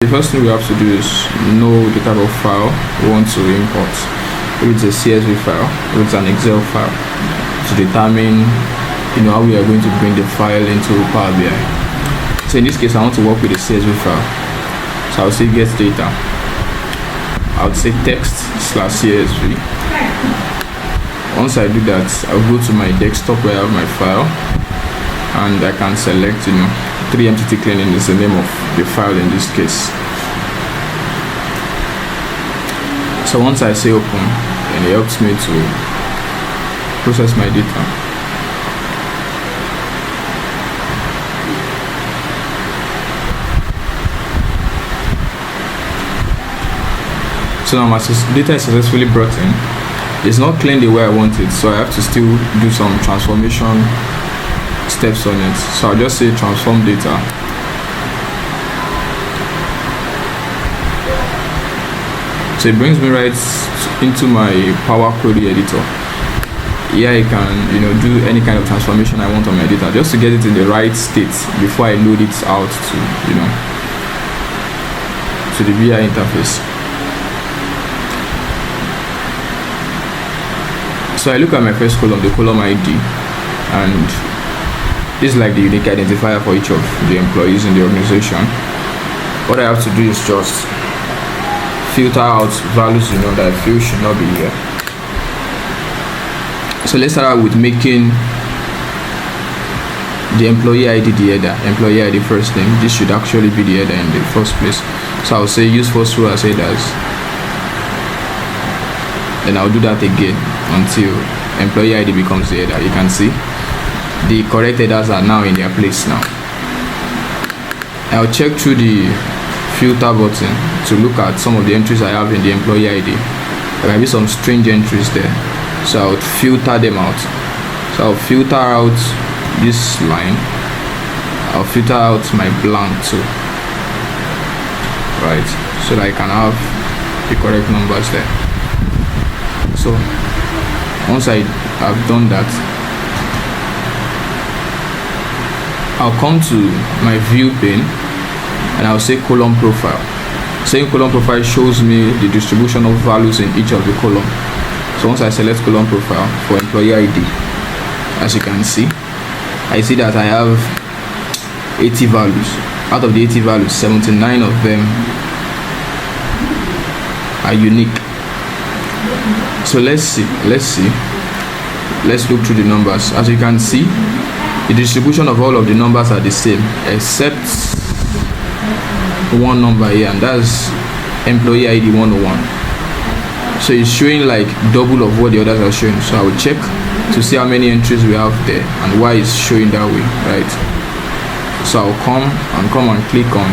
first thing we have to do is know the type of file we want to import. If it's a CSV file, if it's an Excel file, to determine how we are going to bring the file into Power BI. So in this case, I want to work with a CSV file. So I'll say get data. I would say text/CSV. Once I do that, I'll go to my desktop where I have my file, and I can select 3 entity cleaning is the name of the file in this case. So once I say open, and it helps me to process my data. So now my data is successfully brought in. It's not clean the way I want it, so I have to still do some transformation steps on it. So I'll just say transform data. So it brings me right into my Power Query editor. Here I can do any kind of transformation I want on my data, just to get it in the right state before I load it out to the BI interface. So I look at my first column, the column ID, and this is like the unique identifier for each of the employees in the organization. What I have to do is just filter out values that I feel should not be here. So let's start out with making the employee ID the header. Employee ID first name. This should actually be the header in the first place. So I'll say use first row as headers. Then I'll do that again until employee ID becomes the header. You can see the correct headers are now in their place now. I'll check through the filter button to look at some of the entries I have in the employee ID. There might be some strange entries there, so I'll filter them out. So I'll filter out this line. I'll filter out my blank too, right, so that I can have the correct numbers there. So once I have done that, I'll come to my view pane and I'll say column profile. Saying column profile shows me the distribution of values in each of the column. So once I select column profile for employee ID, as you can see, I see that I have 80 values. Out of the 80 values, 79 of them are unique. So let's look through the numbers. As you can see, the distribution of all of the numbers are the same except one number here, and that's employee ID 101. So it's showing like double of what the others are showing. So I will check to see how many entries we have there and why it's showing that way, right? So I'll come and click on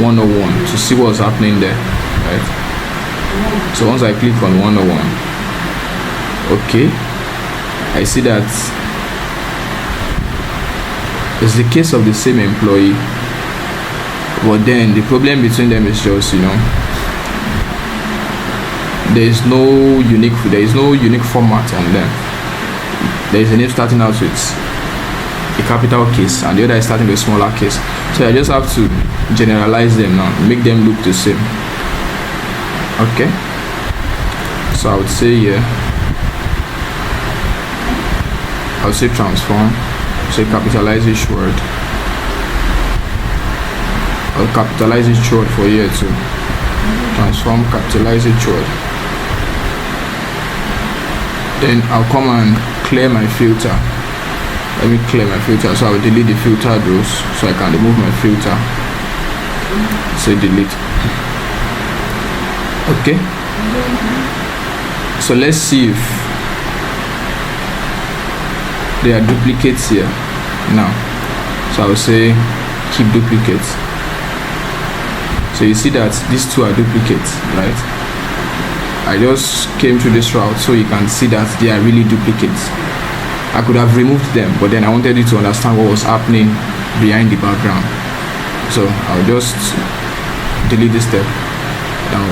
101 to see what's happening there, right? So once I click on 101, okay, I see that it's the case of the same employee, but then the problem between them is just there is no unique format on them. There is a name starting out with a capital case and the other is starting with a smaller case, so I just have to generalize them now, make them look the same. Okay, so I would say here, I'll say transform, say capitalize each word. I'll capitalize each word for here too. Transform, capitalize each word. Then I'll come and clear my filter. Let me clear my filter. So I'll delete the filtered rows so I can remove my filter. Say delete. Okay, so let's see if there are duplicates here now. So I will say keep duplicates. So you see that these two are duplicates, right? I just came through this route so you can see that they are really duplicates. I could have removed them, but then I wanted you to understand what was happening behind the background. So I'll just delete this step. Now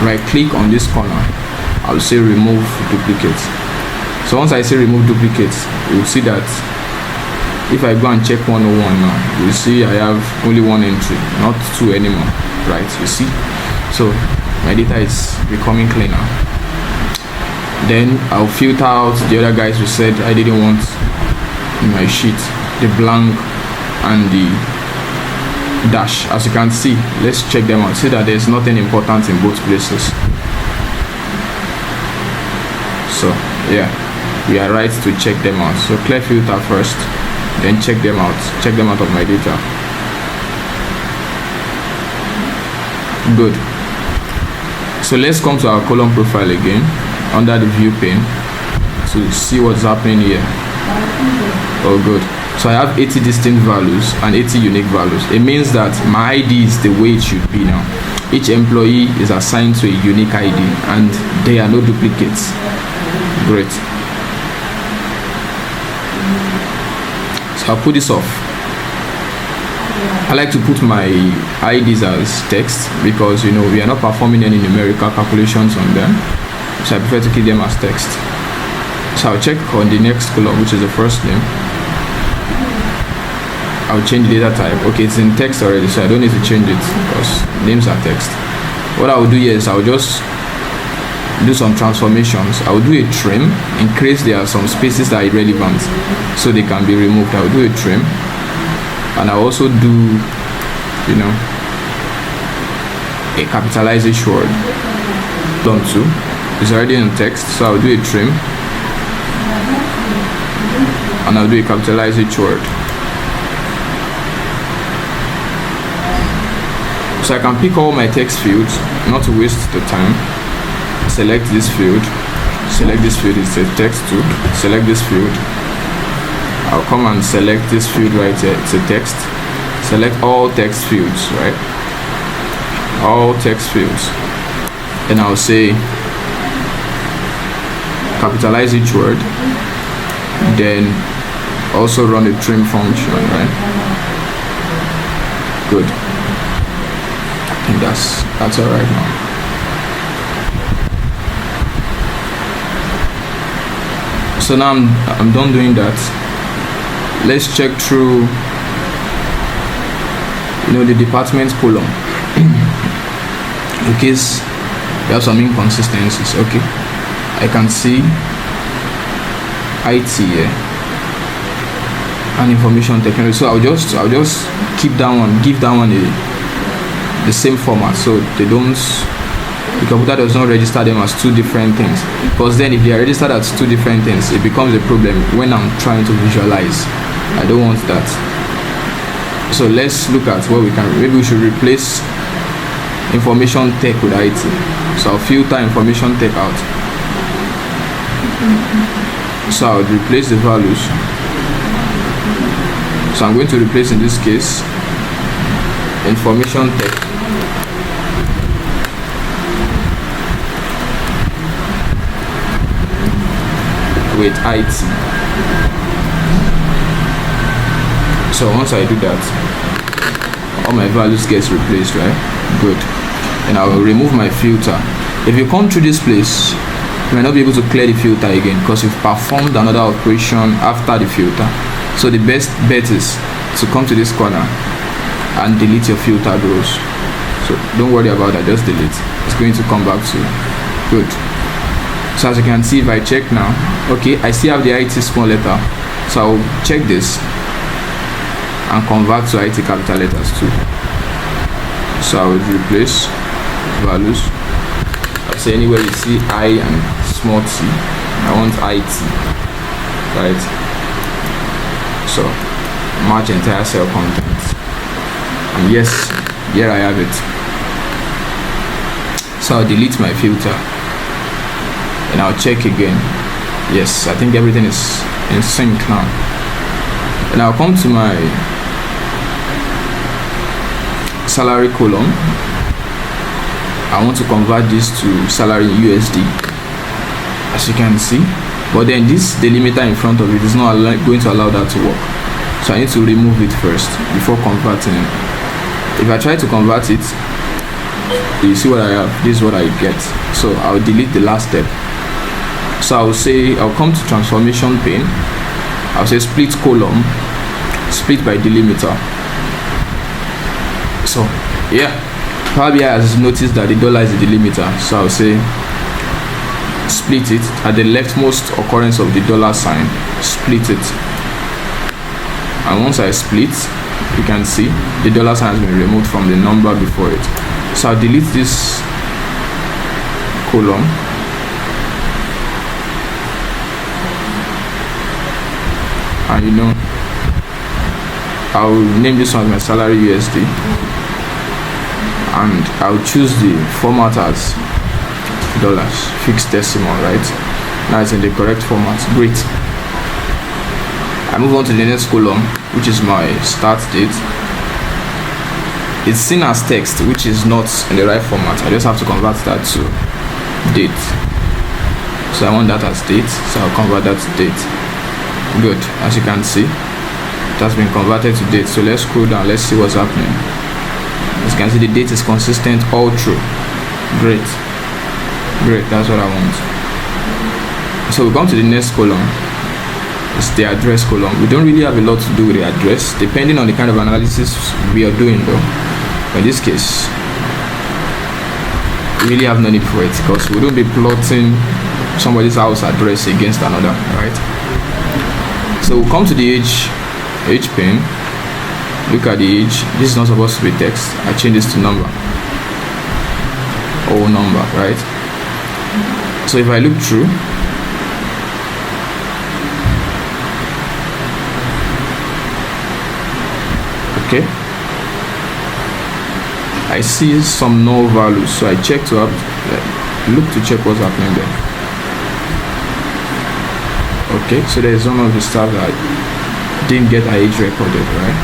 right click on this corner, I'll say remove duplicates. So once I say remove duplicates, you'll see that if I go and check 101 now, you see I have only one entry, not two anymore, right? You see, so my data is becoming cleaner. Then I'll filter out the other guys who said I didn't want in my sheet, the blank and the dash. As you can see, let's check them out. See that there's nothing important in both places. So yeah, we are right to check them out. So clear filter first, then check them out of my data. Good. So let's come to our column profile again under the view pane to see what's happening here. Oh good. So I have 80 distinct values and 80 unique values. It means that my ID is the way it should be now. Each employee is assigned to a unique ID and there are no duplicates. Great. So I'll put this off. I like to put my IDs as text because we are not performing any numerical calculations on them. So I prefer to keep them as text. So I'll check on the next column, which is the first name. I'll change the data type. Okay, it's in text already, so I don't need to change it because names are text. What I will do here is I'll just do some transformations. I will do a trim in case there are some spaces that are irrelevant, so they can be removed. I will do a trim, and I'll also do, a capitalize each word. Done too. It's already in text, so I'll do a trim, and I'll do a capitalize each word. So I can pick all my text fields, not to waste the time. Select this field, it's a text too. Select this field. I'll come and select this field right here, it's a text. Select all text fields, right? All text fields. And I'll say capitalize each word, then also run the trim function, right? Good. I think that's all right now. So now I'm done doing that. Let's check through the department column in case you have some inconsistencies. Okay, I can see IT here and information technology, so I'll just keep that one, give that one the same format, so the computer does not register them as two different things, because then if they are registered as two different things, it becomes a problem when I'm trying to visualize. I don't want that. So let's look at what we can. Maybe we should replace information tech with IT. So I'll filter information tech out. So I'll replace the values. So I'm going to replace, in this case, information tech with IT. So once I do that, all my values gets replaced, right? Good. And I will remove my filter. If you come through this place, you might not be able to clear the filter again because you've performed another operation after the filter. So the best bet is to come to this corner and delete your filtered rows. So don't worry about that, just delete. It's going to come back to you. Good. So as you can see, if I check now, okay, I still have the IT small letter, so I'll check this and convert to IT capital letters too. So I will replace values. I'll say anywhere you see I and small t, I want IT, right? So match entire cell content, and yes, here I have it. So I'll delete my filter and I'll check again. Yes, I think everything is in sync now. And I'll come to my salary column. I want to convert this to salary USD, as you can see. But then this delimiter in front of it is not going to allow that to work. So I need to remove it first before converting it. If I try to convert it, you see what I have. This is what I get. So I'll delete the last step. So I'll come to transformation pane. I'll say split column split by delimiter. So yeah, Power BI has noticed that the dollar is the delimiter, so I'll say split it at the leftmost occurrence of the dollar sign, split it. And once I split, you can see the dollar sign has been removed from the number before it. So I'll delete this column. And I'll name this one my salary USD, and I'll choose the format as dollars, fixed decimal, right? Now it's in the correct format. Great. I move on to the next column, which is my start date. It's seen as text, which is not in the right format. I just have to convert that to date. So I want that as date, so I'll convert that to date. Good. As you can see, it has been converted to date. So let's scroll down, let's see what's happening. As you can see, the date is consistent all through. Great, that's what I want. So we come to the next column. It's the address column. We don't really have a lot to do with the address, depending on the kind of analysis we are doing though. But in this case, we really have no need for it, because we don't be plotting somebody's house address against another, right? So we'll come to the age pane. Look at the age. This is not supposed to be text. I change this to number. Or number, right? So if I look through, okay, I see some null values, so I check to look to check what's happening there. Okay, so there is one of the stuff that didn't get our age recorded, right?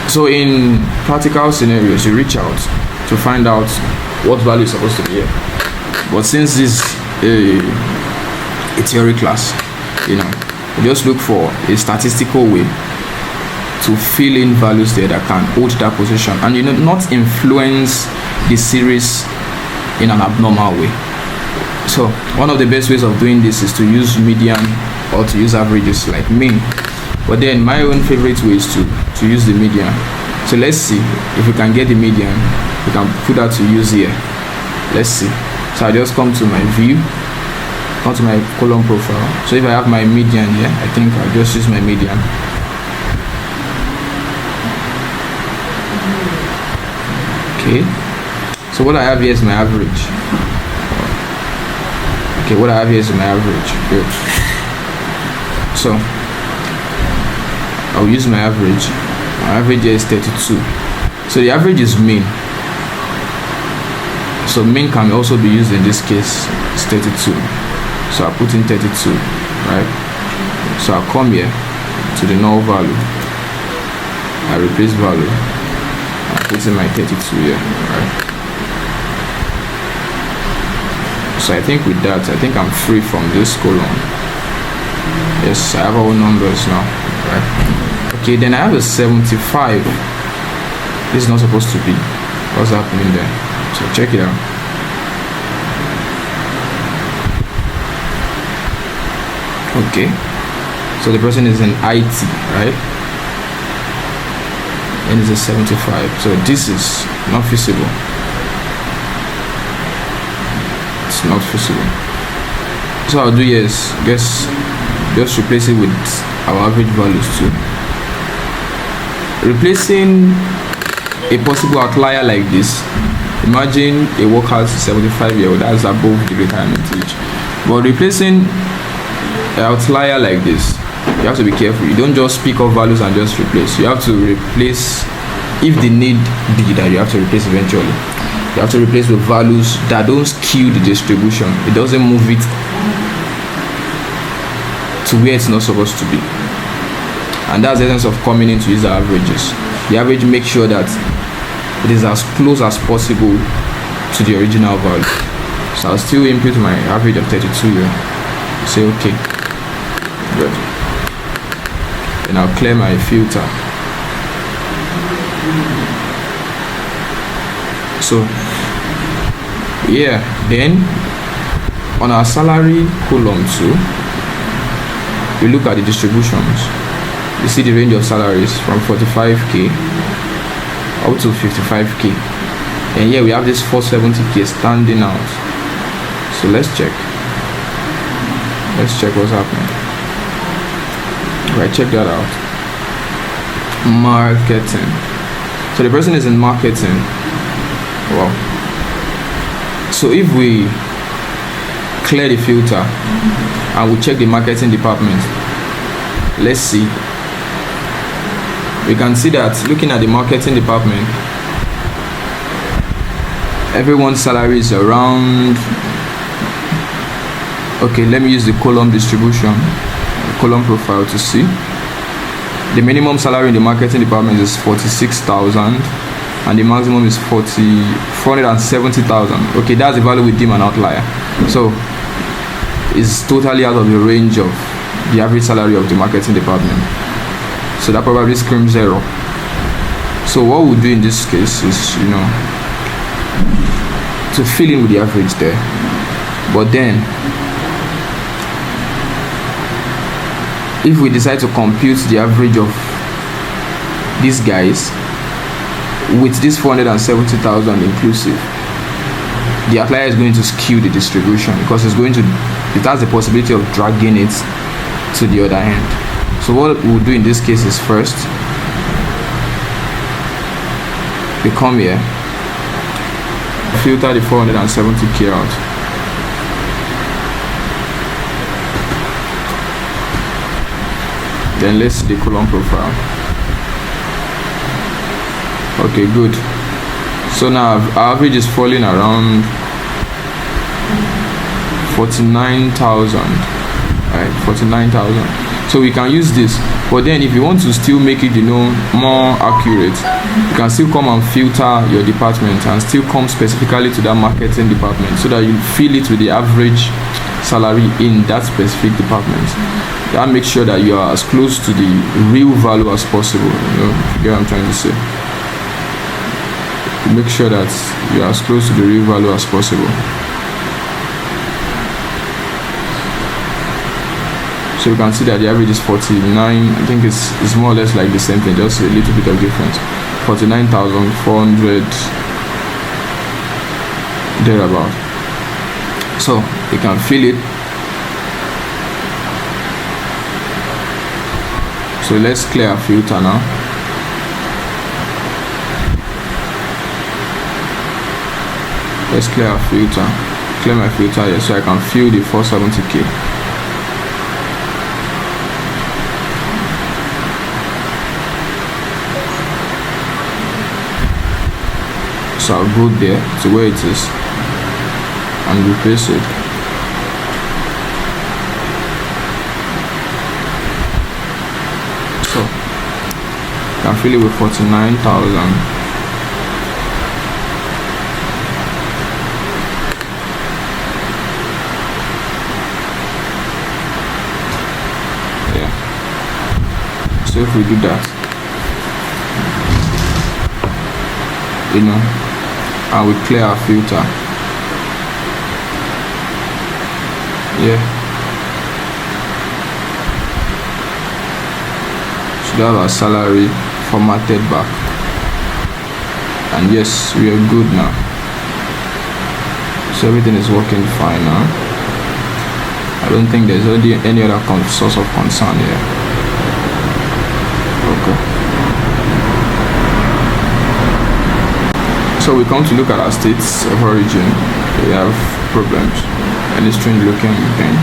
So in practical scenarios, you reach out to find out what value is supposed to be here. But since this is a theory class, you just look for a statistical way to fill in values there that can hold that position, and not influence the series in an abnormal way. So one of the best ways of doing this is to use median or to use averages like mean. But then my own favorite way is to use the median. So let's see if we can get the median. We can put that to use here. Let's see. So I just come to my view, come to my column profile. So if I have my median here, I think I'll just use my median. Okay, so what I have here is my average. Okay, what I have here is my average. Good. So I'll use my average. My average here is 32. So the average is mean. So mean can also be used in this case. It's 32. So I put in 32, right? So I'll come here to the null value. I replace value. I put in my 32 here, right? So I think with that, I think I'm free from this column. Yes, I have all numbers now, right? Okay, then I have a 75. This is not supposed to be. What's happening there? So check it out. Okay, so the person is in IT, right? And it's a 75. So this is not feasible. It's not feasible. So I'll do is just replace it with our average values too. Replacing a possible outlier like this. Imagine a worker is 75-year-old, that's above the retirement age. But replacing an outlier like this, you have to be careful. You don't just pick up values and just replace. You have to replace, if the need be that you have to replace eventually, you have to replace with values that don't skew the distribution. It doesn't move it to where it's not supposed to be. And that's the essence of coming in to use the averages. The average makes sure that it is as close as possible to the original value. So I'll still input my average of 32 here. Say okay. Good. Then I'll clear my filter. So yeah, then on our salary column 2, we look at the distributions. You see the range of salaries from 45k up to 55k, and here we have this 470k standing out. So let's check what's happening. Right, check that out. Marketing. So the person is in marketing. Wow. So if we clear the filter and we check the marketing department, let's see. We can see that looking at the marketing department, everyone's salary is around, okay, let me use the column distribution, column profile to see. The minimum salary in the marketing department is 46,000 and the maximum is 470,000. Okay, that's the value with dim and outlier. So it's totally out of the range of the average salary of the marketing department. So that probably screams 0. So what we'll do in this case is, to fill in with the average there. But then, if we decide to compute the average of these guys with this 470,000 inclusive, the outlier is going to skew the distribution because it has the possibility of dragging it to the other end. So what we'll do in this case is first, we come here, filter the 470k out. Then let's see the column profile. Okay, good. So now our average is falling around 49,000. Right, 49,000. So we can use this, but then if you want to still make it more accurate, you can still come and filter your department and still come specifically to that marketing department so that you fill it with the average salary in that specific department. That makes sure that you are as close to the real value as possible. You get what I'm trying to say? Make sure that you are as close to the real value as possible. So you can see that the average is 49. I think it's more or less like the same thing, just a little bit of difference. 49,400 thereabout. So you can fill it. So let's clear our filter now. Let's clear our filter. Clear my filter here so I can fill the 470k. So I'll go there to where it is and replace it. So I can fill it with 49,000. Yeah. So if we do that, and we clear our filter. Yeah. Should have our salary formatted back. And yes, we are good now. So everything is working fine now. I don't think there's any other source of concern here. Okay. So we come to look at our states of origin. We have problems. Any strange looking thing.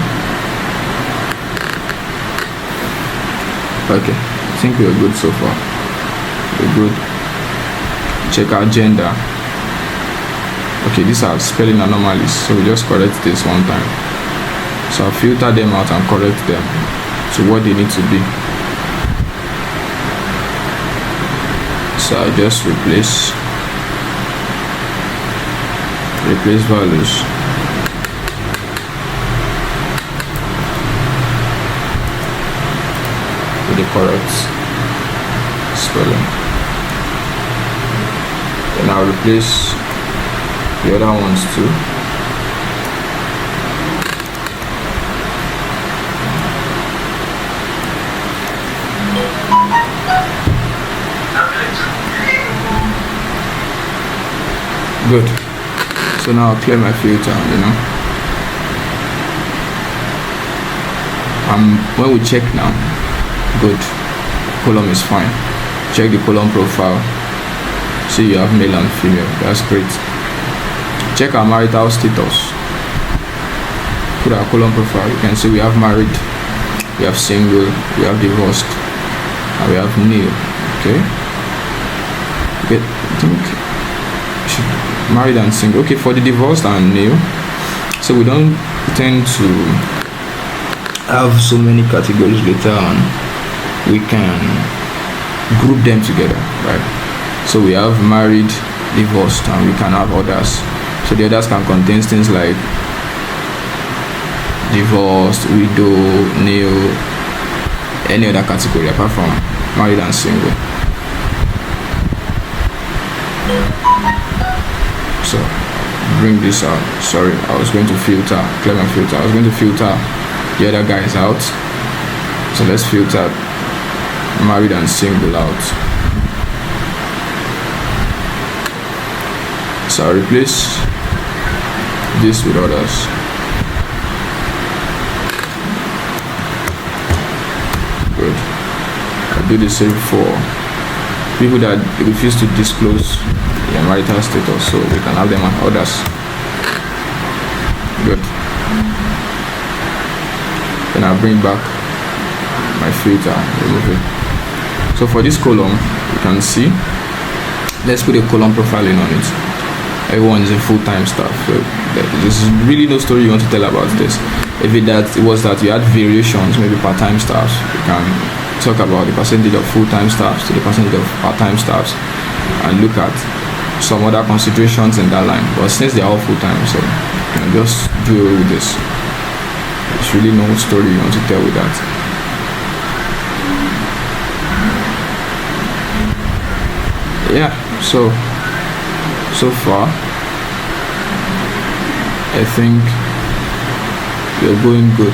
Okay, I think we are good so far. We're good. Check our gender. Okay, these are spelling anomalies, so we just correct this one time. So I'll filter them out and correct them to what they need to be. So I just replace values. With the correct spelling. And I'll replace the other ones too. Good. So now I'll clear my filter, when we check now, good, column is fine. Check the column profile, see you have male and female, that's great. Check our marital status. Put our column profile, you can see we have married, we have single, we have divorced, and we have new. Okay, I think married and single. Okay, for the divorced and new, so we don't tend to have so many categories later on. We can group them together, right? So we have married, divorced, and we can have others. So the others can contain things like divorced, widow, new, any other category apart from married and single. So bring this out. Sorry, I was going to filter, clear my filter. I was going to filter the other guys out. So let's filter married and single out. So I'll replace this with others. Good. I'll do the same for people that refuse to disclose their marital status, so we can have them as others. Good. Then I'll bring back my filter, remove it. So for this column, you can see, let's put a column profiling on it. Everyone is a full-time staff, so there's really no story you want to tell about this. If it was that you had variations, maybe part-time staffs, you can talk about the percentage of full-time staffs to the percentage of part-time staffs and look at some other considerations in that line. But since they are all full-time, so you can just do away with this. There's really no story you want to tell with that. Yeah, so far I think we're going good.